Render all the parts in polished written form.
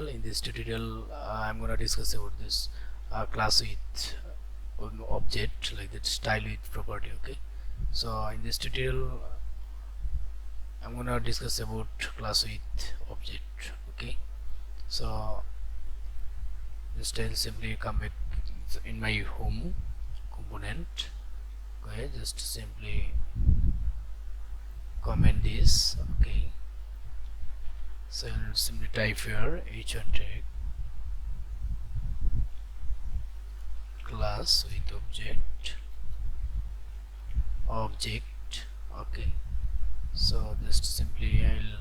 tutorial. In this tutorial I'm gonna discuss about this class with object, like that style with property. Okay, so in this tutorial I'm gonna discuss about class with object. Okay, so just I'll simply come back in my home component. Okay, just simply comment this. Okay, so I'll simply type here h1 tag class with object. Okay, so just simply I'll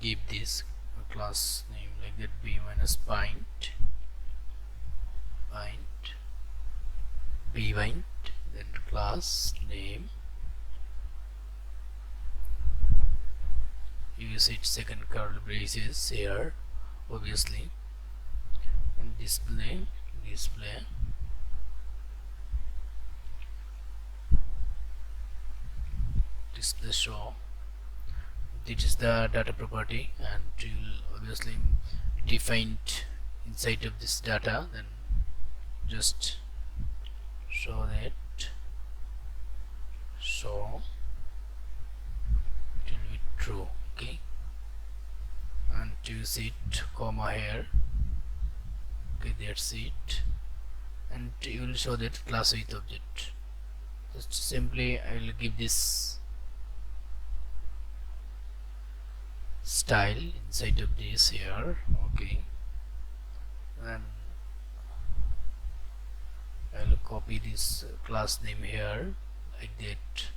give this a class name like that, b minus bind bbind, then class name, use its second curly braces here obviously, and display show. This is the data property, and you will obviously define inside of this data, then just show that, so it will be true. Okay, and use it comma here. Okay, that's it, and you will show that class with object. Just simply I will give this style inside of this here. Okay, and I'll copy this class name here like that,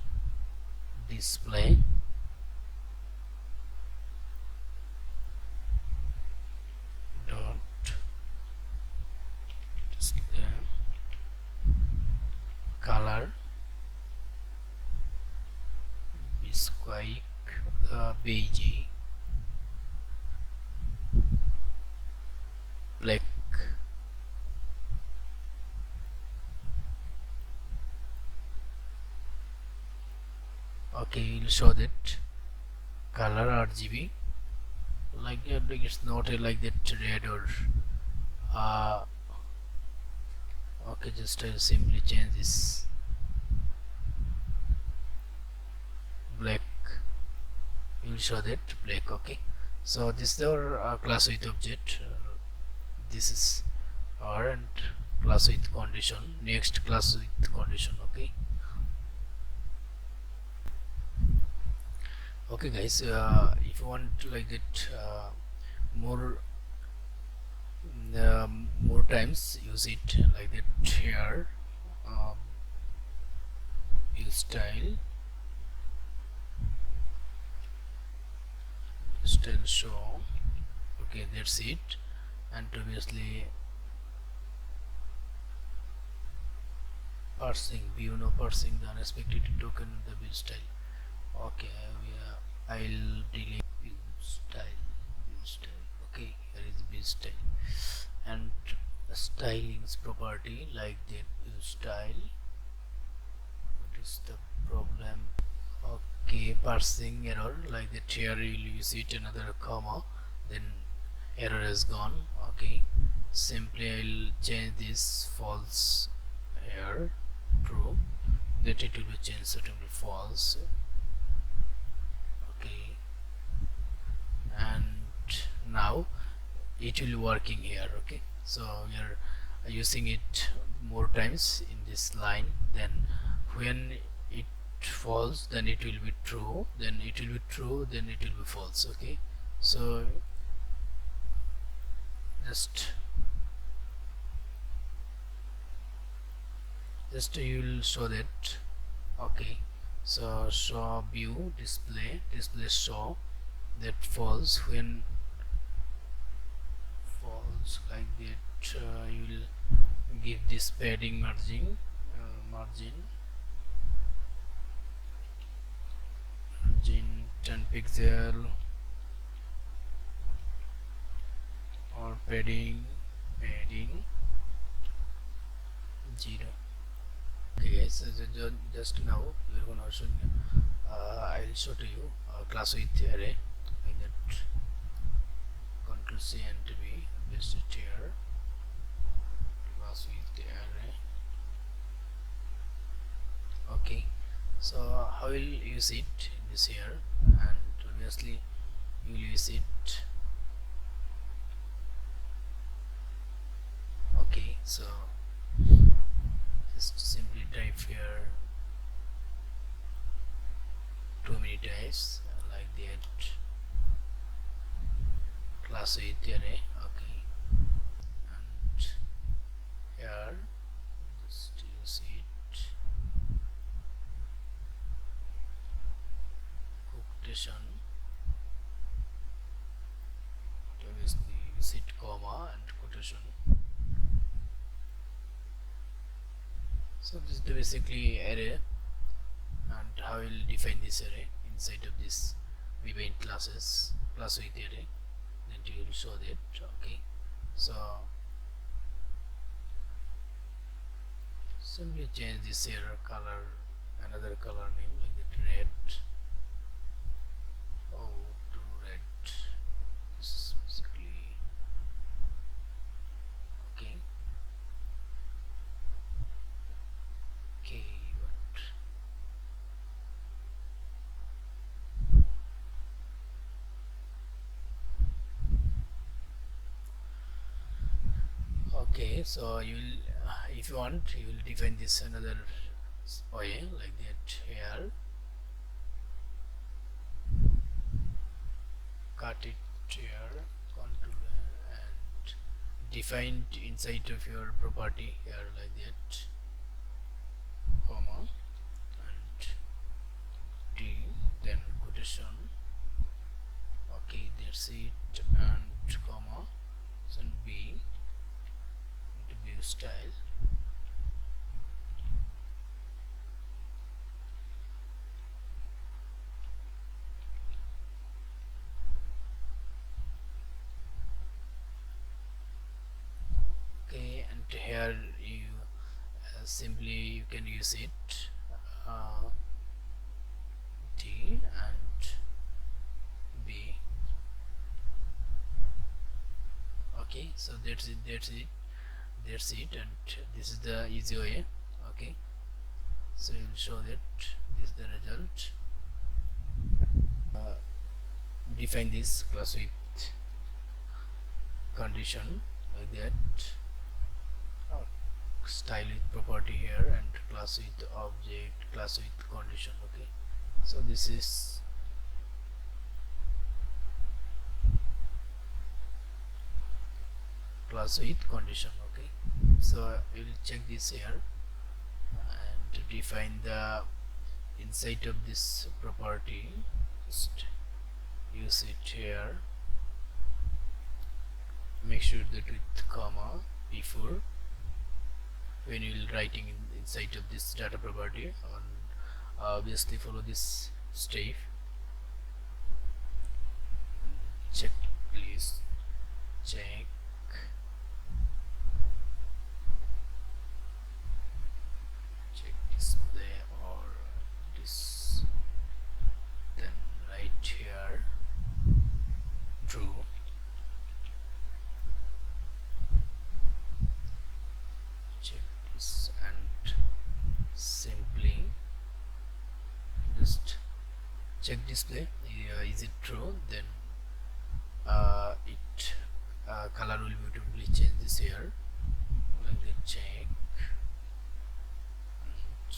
display dot display color bisquick beige black. Okay, you'll show that color RGB like that, like it's not like that red or okay, just I'll simply change this black, you will show that black. Okay, so this is our class with object. This is our and class with condition. Next, class with condition. Okay, okay guys, if you want to like that more times, use it like that here. Use style show. Okay, that's it. And obviously parsing, view no parsing the unexpected token in the view style. Okay, I'll delete view style. Okay, here is view style, and stylings property like that view style. What is the problem? Okay, parsing error like that here, you'll use it another comma, then error is gone. Okay, simply I'll change this false here true, that it will be changed certainly false. Okay, and now it will be working here. Okay, so we are using it more times in this line, then when it false, then it will be true, then it will be true, then it will be false. Okay, so just you will show that. Okay, so show view display show that false, when false like that, you will give this padding margin 10 pixel, or padding 0. Okay guys, so just now we are going to show you, I will show to you class with array like that. Control C and B, paste it here, class with the array. Okay, so how will you use it in this here, and obviously you will use it. Okay, so just simply type here too many times like that, class with array. Okay, and here just use it, quotation, obviously use it comma and quotation. So this is the basically array, and how will define this array inside of this event classes, class with array, then you will show that. Okay, so simply change this here color, another color name like that, red. Oh, to red. This is basically okay. Okay, okay, so you will if you want, you will define this another way like that here, cut it here, control and define inside of your property here like that, comma and D, then quotation. Okay, that's it, and comma, and B into view style. Okay, and here you simply you can use it D and B. Okay, so that's it, and this is the easy way. Okay, so you will show that this is the result. Define this class with condition like that, style with property here, and class with object, class with condition. Okay, so this is class with condition. Okay, so we will check this here and define the inside of this property, just use it here, make sure that with comma before when you will writing inside of this data property, on obviously follow this step, check, please check display or this, then right here true, check this and simply just check display, is it true, then it color will beautifully change this here like that, check and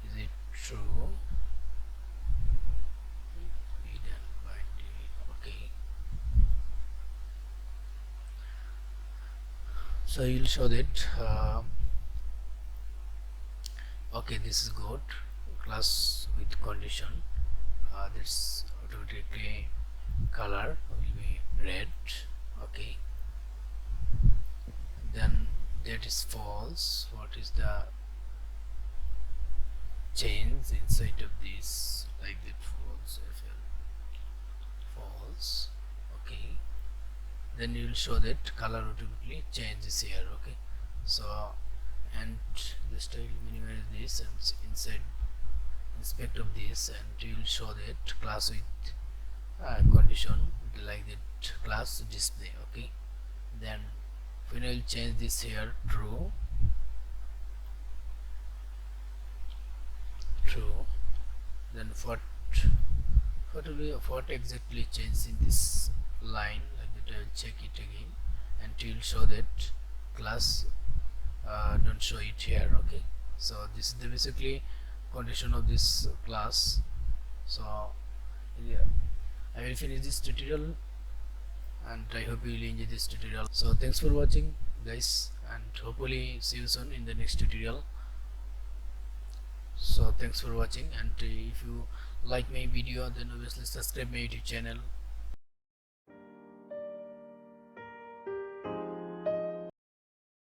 is it true, be done by D. Okay, so you'll show that okay, this is good, class with condition, this automatically color will be red. Okay, then that is false. What is the change inside of this, like that, false, false. Okay, then you will show that color automatically changes here. Okay, so and just I will minimize this and inside inspect of this, and you will show that class with condition like that, class display. Okay, then when I will change this here true, then what exactly changed in this line, like that I will check it again, and it will show that class don't show it here. Okay, so this is the basically condition of this class. So yeah, I will finish this tutorial, and I hope you will enjoy this tutorial. So thanks for watching guys, and hopefully see you soon in the next tutorial. So thanks for watching, and if you like my video, then obviously subscribe my YouTube channel